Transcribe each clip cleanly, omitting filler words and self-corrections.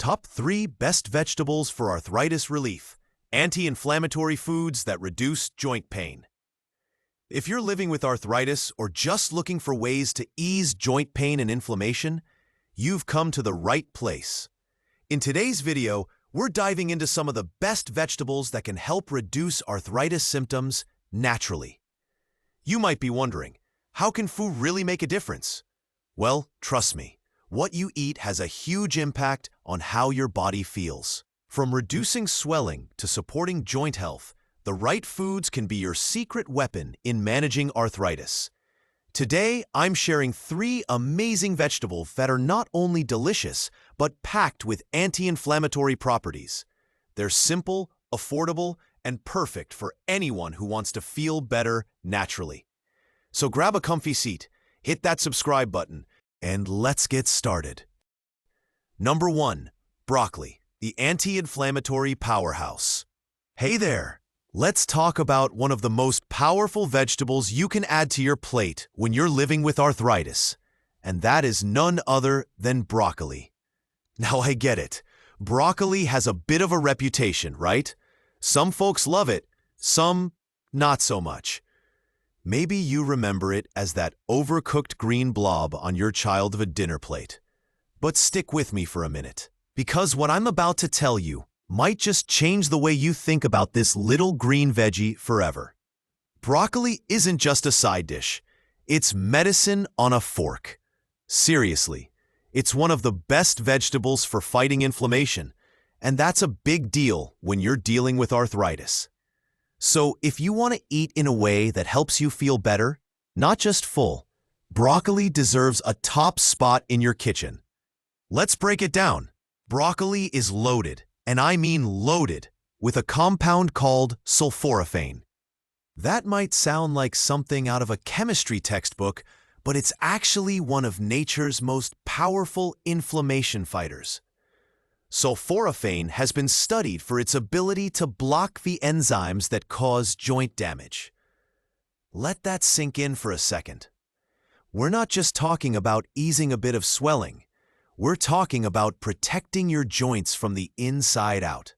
Top 3 best vegetables for arthritis relief. Anti-inflammatory foods that reduce joint pain. If you're living with arthritis or just looking for ways to ease joint pain and inflammation, you've come to the right place. In today's video, we're diving into some of the best vegetables that can help reduce arthritis symptoms naturally. You might be wondering, how can food really make a difference? Well, trust me. What you eat has a huge impact on how your body feels. From reducing swelling to supporting joint health, the right foods can be your secret weapon in managing arthritis. Today, I'm sharing 3 amazing vegetables that are not only delicious, but packed with anti-inflammatory properties. They're simple, affordable, and perfect for anyone who wants to feel better naturally. So grab a comfy seat, hit that subscribe button, and let's get started. Number 1. Broccoli, the anti-inflammatory powerhouse. Hey there! Let's talk about one of the most powerful vegetables you can add to your plate when you're living with arthritis, and that is none other than broccoli. Now I get it. Broccoli has a bit of a reputation, right? Some folks love it, some not so much. Maybe you remember it as that overcooked green blob on your childhood dinner plate. But stick with me for a minute, because what I'm about to tell you might just change the way you think about this little green veggie forever. Broccoli isn't just a side dish, it's medicine on a fork. Seriously, it's one of the best vegetables for fighting inflammation, and that's a big deal when you're dealing with arthritis. So if you want to eat in a way that helps you feel better, not just full, broccoli deserves a top spot in your kitchen. Let's break it down. Broccoli is loaded, and I mean loaded, with a compound called sulforaphane. That might sound like something out of a chemistry textbook, but it's actually one of nature's most powerful inflammation fighters. Sulforaphane has been studied for its ability to block the enzymes that cause joint damage. Let that sink in for a second. We're not just talking about easing a bit of swelling. We're talking about protecting your joints from the inside out.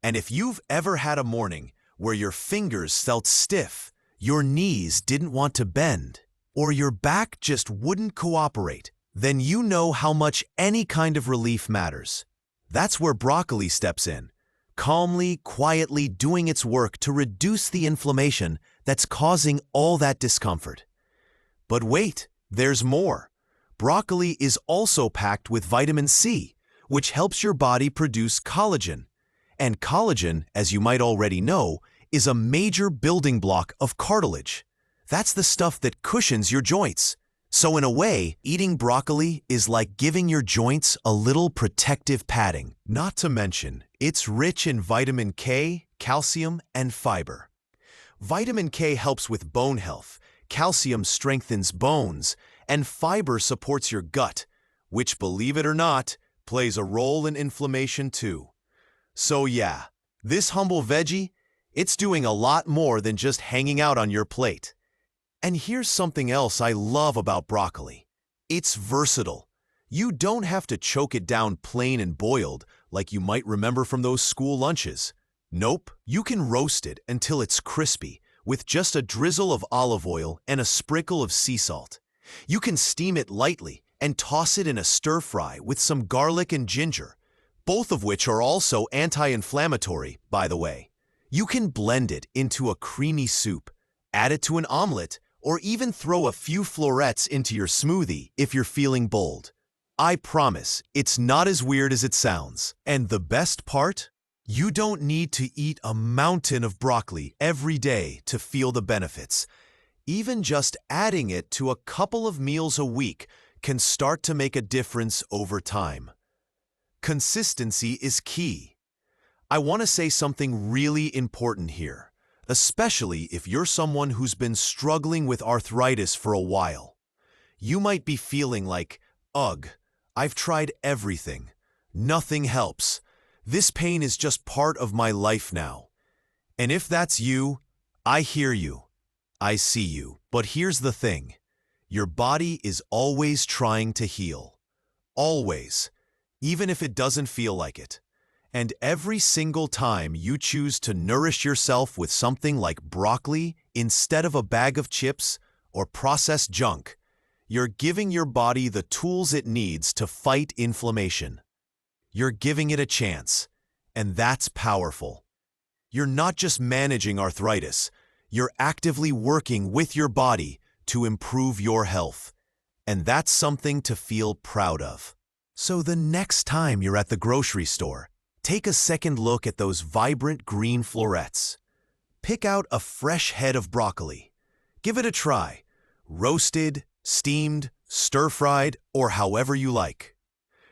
And if you've ever had a morning where your fingers felt stiff, your knees didn't want to bend, or your back just wouldn't cooperate, then you know how much any kind of relief matters. That's where broccoli steps in, calmly, quietly doing its work to reduce the inflammation that's causing all that discomfort. But wait, there's more. Broccoli is also packed with vitamin C, which helps your body produce collagen. And collagen, as you might already know, is a major building block of cartilage. That's the stuff that cushions your joints. So in a way, eating broccoli is like giving your joints a little protective padding. Not to mention, it's rich in vitamin K, calcium, and fiber. Vitamin K helps with bone health, calcium strengthens bones, and fiber supports your gut, which, believe it or not, plays a role in inflammation too. So yeah, this humble veggie, it's doing a lot more than just hanging out on your plate. And here's something else I love about broccoli. It's versatile. You don't have to choke it down plain and boiled like you might remember from those school lunches. Nope, you can roast it until it's crispy with just a drizzle of olive oil and a sprinkle of sea salt. You can steam it lightly and toss it in a stir-fry with some garlic and ginger, both of which are also anti-inflammatory, by the way. You can blend it into a creamy soup, add it to an omelet, or even throw a few florets into your smoothie if you're feeling bold. I promise, it's not as weird as it sounds. And the best part? You don't need to eat a mountain of broccoli every day to feel the benefits. Even just adding it to a couple of meals a week can start to make a difference over time. Consistency is key. I want to say something really important here, especially if you're someone who's been struggling with arthritis for a while. You might be feeling like, ugh, I've tried everything. Nothing helps. This pain is just part of my life now. And if that's you, I hear you. I see you. But here's the thing. Your body is always trying to heal. Always. even if it doesn't feel like it. And every single time you choose to nourish yourself with something like broccoli instead of a bag of chips or processed junk, you're giving your body the tools it needs to fight inflammation. You're giving it a chance, and that's powerful. You're not just managing arthritis, you're actively working with your body to improve your health. And that's something to feel proud of. So the next time you're at the grocery store, take a second look at those vibrant green florets. Pick out a fresh head of broccoli. Give it a try. Roasted, steamed, stir-fried, or however you like.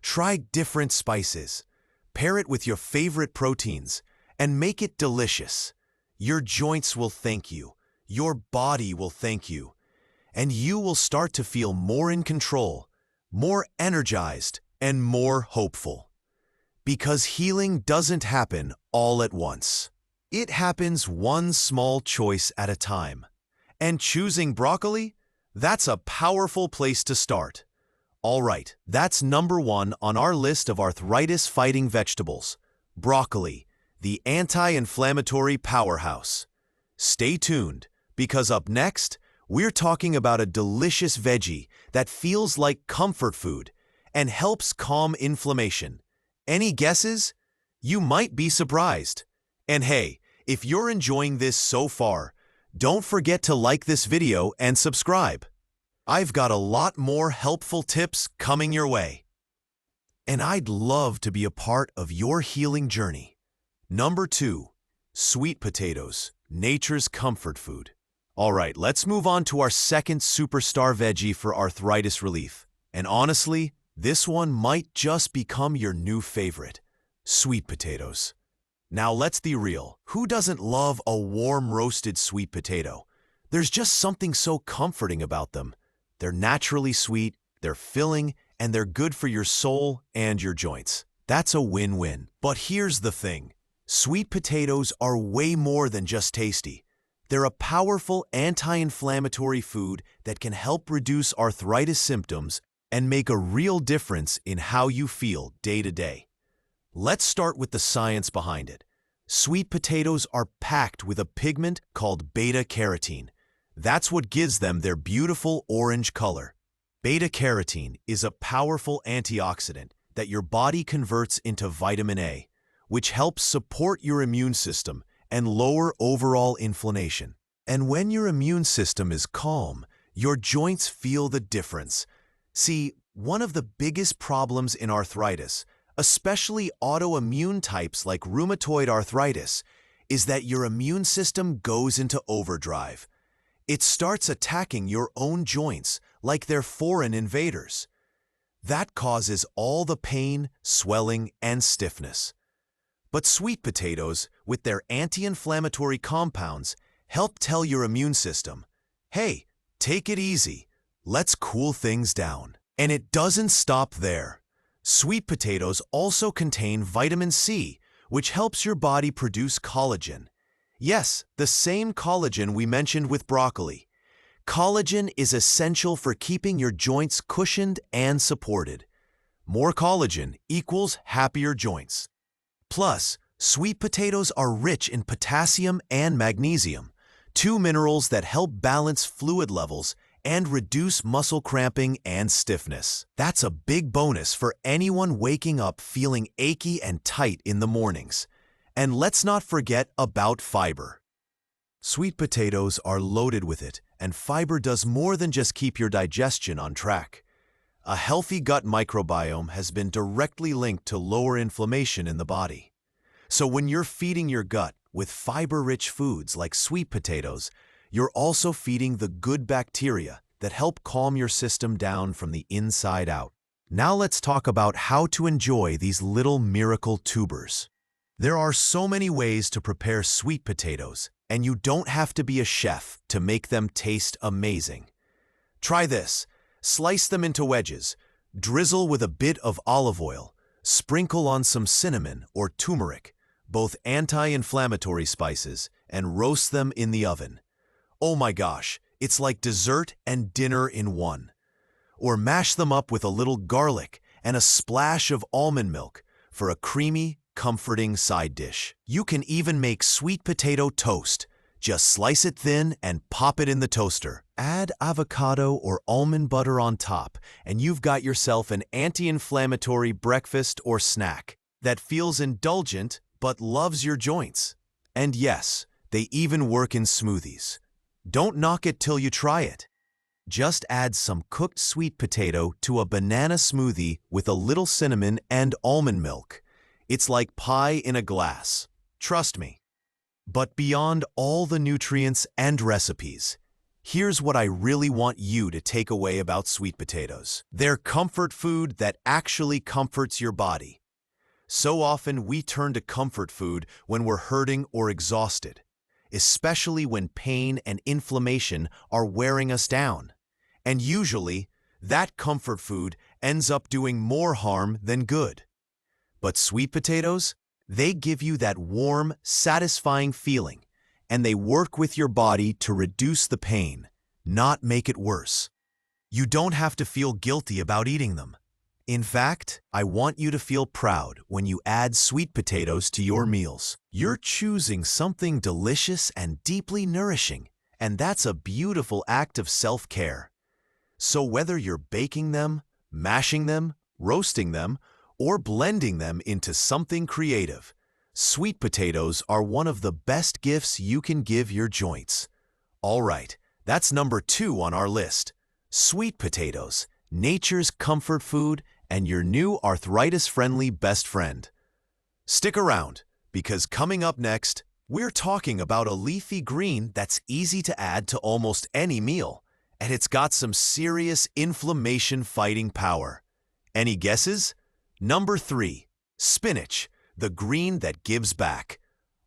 Try different spices. Pair it with your favorite proteins and make it delicious. Your joints will thank you. Your body will thank you. And you will start to feel more in control, more energized, and more hopeful. Because healing doesn't happen all at once. It happens one small choice at a time. And choosing broccoli? That's a powerful place to start. All right, that's number 1 on our list of arthritis-fighting vegetables. Broccoli, the anti-inflammatory powerhouse. Stay tuned, because up next, we're talking about a delicious veggie that feels like comfort food and helps calm inflammation. Any guesses? You might be surprised. And hey, if you're enjoying this so far, don't forget to like this video and subscribe. I've got a lot more helpful tips coming your way. And I'd love to be a part of your healing journey. Number 2, sweet potatoes, nature's comfort food. All right, let's move on to our second superstar veggie for arthritis relief. And honestly, this one might just become your new favorite, sweet potatoes. Now let's be real, who doesn't love a warm roasted sweet potato? There's just something so comforting about them. They're naturally sweet, they're filling, and they're good for your soul and your joints. That's a win-win. But here's the thing. Sweet potatoes are way more than just tasty. They're a powerful anti-inflammatory food that can help reduce arthritis symptoms and make a real difference in how you feel day to day. Let's start with the science behind it. Sweet potatoes are packed with a pigment called beta-carotene. That's what gives them their beautiful orange color. Beta-carotene is a powerful antioxidant that your body converts into vitamin A, which helps support your immune system and lower overall inflammation. And when your immune system is calm, your joints feel the difference. See, one of the biggest problems in arthritis, especially autoimmune types like rheumatoid arthritis, is that your immune system goes into overdrive. It starts attacking your own joints like they're foreign invaders. That causes all the pain, swelling, and stiffness. But sweet potatoes, with their anti-inflammatory compounds, help tell your immune system, hey, take it easy, let's cool things down. And it doesn't stop there. Sweet potatoes also contain vitamin C, which helps your body produce collagen. Yes, the same collagen we mentioned with broccoli. Collagen is essential for keeping your joints cushioned and supported. More collagen equals happier joints. Plus, sweet potatoes are rich in potassium and magnesium, 2 minerals that help balance fluid levels and reduce muscle cramping and stiffness. That's a big bonus for anyone waking up feeling achy and tight in the mornings. And let's not forget about fiber. Sweet potatoes are loaded with it, and fiber does more than just keep your digestion on track. A healthy gut microbiome has been directly linked to lower inflammation in the body. So when you're feeding your gut with fiber-rich foods like sweet potatoes, you're also feeding the good bacteria that help calm your system down from the inside out. Now let's talk about how to enjoy these little miracle tubers. There are so many ways to prepare sweet potatoes, and you don't have to be a chef to make them taste amazing. Try this. Slice them into wedges, drizzle with a bit of olive oil, sprinkle on some cinnamon or turmeric, both anti-inflammatory spices, and roast them in the oven. Oh my gosh, it's like dessert and dinner in one. Or mash them up with a little garlic and a splash of almond milk for a creamy, comforting side dish. You can even make sweet potato toast. Just slice it thin and pop it in the toaster. Add avocado or almond butter on top, and you've got yourself an anti-inflammatory breakfast or snack that feels indulgent but loves your joints. And yes, they even work in smoothies. Don't knock it till you try it. Just add some cooked sweet potato to a banana smoothie with a little cinnamon and almond milk. It's like pie in a glass. Trust me. But beyond all the nutrients and recipes, here's what I really want you to take away about sweet potatoes. They're comfort food that actually comforts your body. So often we turn to comfort food when we're hurting or exhausted, especially when pain and inflammation are wearing us down. And usually, that comfort food ends up doing more harm than good. But sweet potatoes? They give you that warm, satisfying feeling, and they work with your body to reduce the pain, not make it worse. You don't have to feel guilty about eating them. In fact, I want you to feel proud when you add sweet potatoes to your meals. You're choosing something delicious and deeply nourishing, and that's a beautiful act of self-care. So whether you're baking them, mashing them, roasting them, or blending them into something creative, sweet potatoes are one of the best gifts you can give your joints. All right, that's number 2 on our list. Sweet potatoes, nature's comfort food and your new arthritis-friendly best friend. Stick around, because coming up next, we're talking about a leafy green that's easy to add to almost any meal, and it's got some serious inflammation-fighting power. Any guesses? Number 3, spinach, the green that gives back.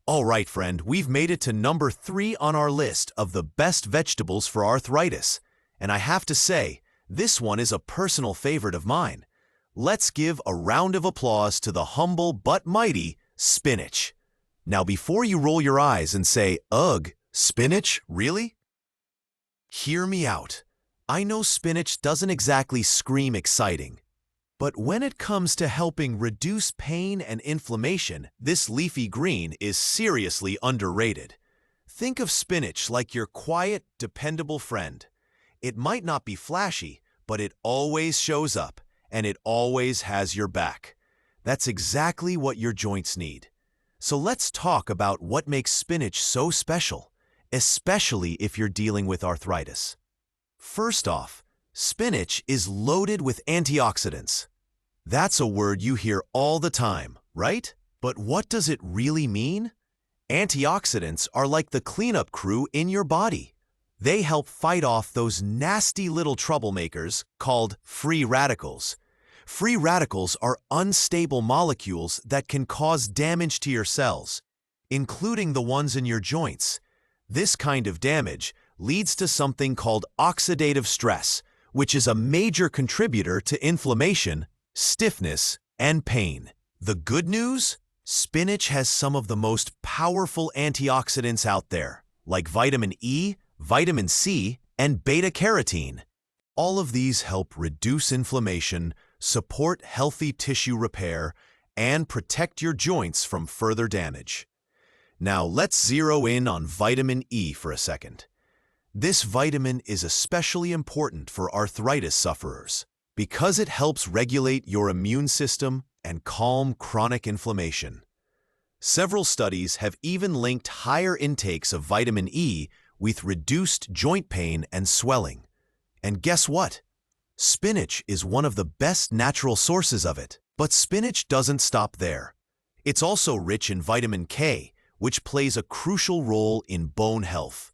All right, friend, we've made it to number 3 on our list of the best vegetables for arthritis. And I have to say, this one is a personal favorite of mine. Let's give a round of applause to the humble but mighty spinach. Now, before you roll your eyes and say, "Ugh, spinach, really?" Hear me out. I know spinach doesn't exactly scream exciting. But when it comes to helping reduce pain and inflammation, this leafy green is seriously underrated. Think of spinach like your quiet, dependable friend. It might not be flashy, but it always shows up, and it always has your back. That's exactly what your joints need. So let's talk about what makes spinach so special, especially if you're dealing with arthritis. First off, spinach is loaded with antioxidants. That's a word you hear all the time, right? But what does it really mean? Antioxidants are like the cleanup crew in your body. They help fight off those nasty little troublemakers called free radicals. Free radicals are unstable molecules that can cause damage to your cells, including the ones in your joints. This kind of damage leads to something called oxidative stress, which is a major contributor to inflammation, stiffness, and pain. The good news? Spinach has some of the most powerful antioxidants out there, like vitamin E, vitamin C, and beta-carotene. All of these help reduce inflammation, support healthy tissue repair, and protect your joints from further damage. Now let's zero in on vitamin E for a second. This vitamin is especially important for arthritis sufferers because it helps regulate your immune system and calm chronic inflammation. Several studies have even linked higher intakes of vitamin E with reduced joint pain and swelling. And guess what? Spinach is one of the best natural sources of it. But spinach doesn't stop there. It's also rich in vitamin K, which plays a crucial role in bone health.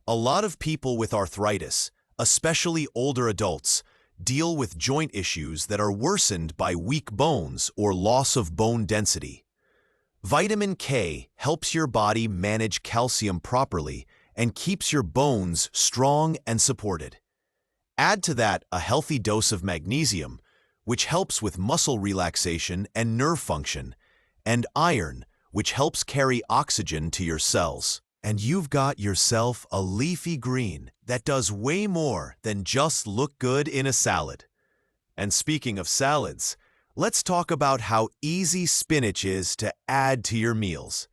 A lot of people with arthritis, especially older adults, deal with joint issues that are worsened by weak bones or loss of bone density. Vitamin K helps your body manage calcium properly and keeps your bones strong and supported. Add to that a healthy dose of magnesium, which helps with muscle relaxation and nerve function, and iron, which helps carry oxygen to your cells. And you've got yourself a leafy green that does way more than just look good in a salad. And speaking of salads, let's talk about how easy spinach is to add to your meals.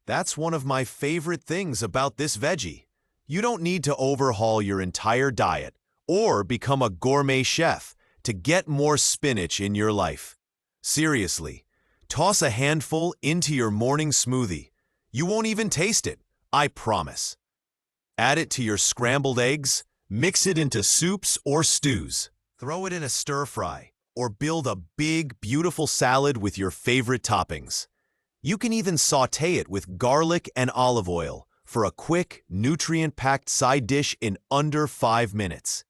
That's one of my favorite things about this veggie. You don't need to overhaul your entire diet or become a gourmet chef to get more spinach in your life. Seriously, toss a handful into your morning smoothie. You won't even taste it, I promise. Add it to your scrambled eggs, mix it into soups or stews. Throw it in a stir-fry, or build a big, beautiful salad with your favorite toppings. You can even sauté it with garlic and olive oil for a quick, nutrient-packed side dish in under 5 minutes.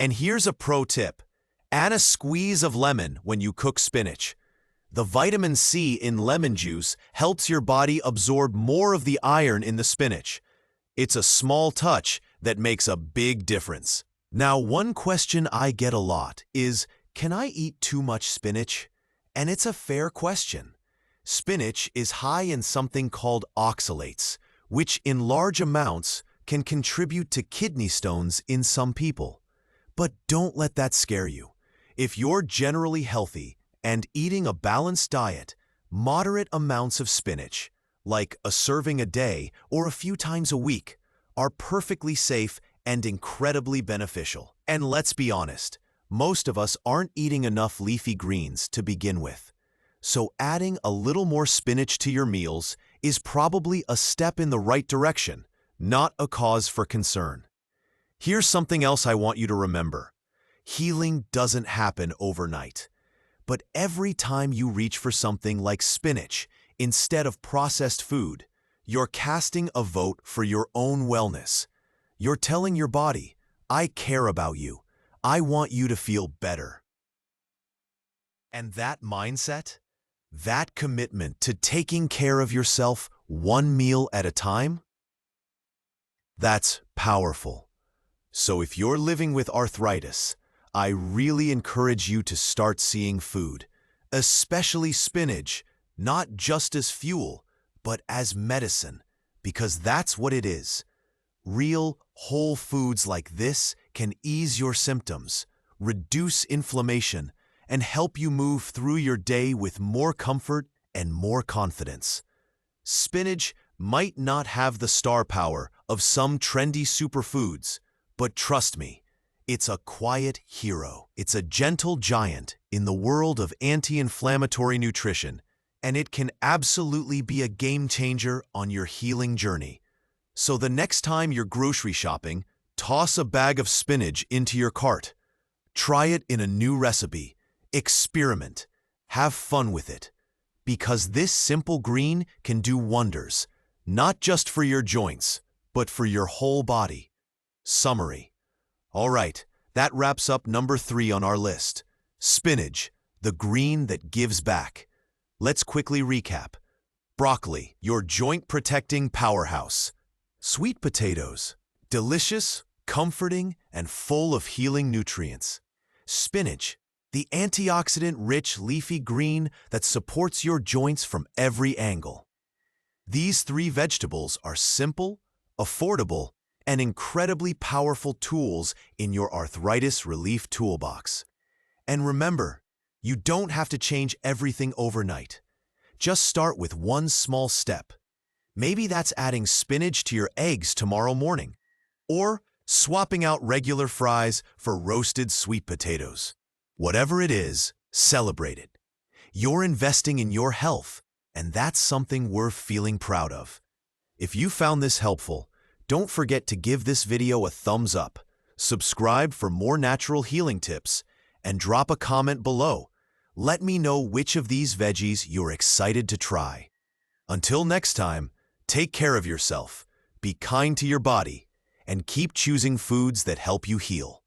And here's a pro tip. Add a squeeze of lemon when you cook spinach. The vitamin C in lemon juice helps your body absorb more of the iron in the spinach. It's a small touch that makes a big difference. Now, one question I get a lot is, can I eat too much spinach? And it's a fair question. Spinach is high in something called oxalates, which in large amounts can contribute to kidney stones in some people. But don't let that scare you. If you're generally healthy and eating a balanced diet, moderate amounts of spinach, like a serving a day or a few times a week, are perfectly safe and incredibly beneficial. And let's be honest, most of us aren't eating enough leafy greens to begin with. So adding a little more spinach to your meals is probably a step in the right direction, not a cause for concern. Here's something else I want you to remember. Healing doesn't happen overnight. But every time you reach for something like spinach instead of processed food, you're casting a vote for your own wellness. You're telling your body, I care about you. I want you to feel better. And that mindset, that commitment to taking care of yourself one meal at a time, that's powerful. So if you're living with arthritis, I really encourage you to start seeing food, especially spinach, not just as fuel, but as medicine, because that's what it is. Real, whole foods like this can ease your symptoms, reduce inflammation, and help you move through your day with more comfort and more confidence. Spinach might not have the star power of some trendy superfoods, but trust me, it's a quiet hero. It's a gentle giant in the world of anti-inflammatory nutrition, and it can absolutely be a game changer on your healing journey. So the next time you're grocery shopping, toss a bag of spinach into your cart. Try it in a new recipe. Experiment. Have fun with it. Because this simple green can do wonders, not just for your joints, but for your whole body. Summary. All right, that wraps up number 3 on our list. Spinach, the green that gives back. Let's quickly recap. Broccoli, your joint-protecting powerhouse. Sweet potatoes, delicious, comforting, and full of healing nutrients. Spinach, the antioxidant-rich leafy green that supports your joints from every angle. These 3 vegetables are simple, affordable, and incredibly powerful tools in your arthritis relief toolbox. And remember, you don't have to change everything overnight. Just start with one small step. Maybe that's adding spinach to your eggs tomorrow morning, or swapping out regular fries for roasted sweet potatoes. Whatever it is, celebrate it. You're investing in your health, and that's something worth feeling proud of. If you found this helpful, don't forget to give this video a thumbs up, subscribe for more natural healing tips, and drop a comment below. Let me know which of these veggies you're excited to try. Until next time, take care of yourself, be kind to your body, and keep choosing foods that help you heal.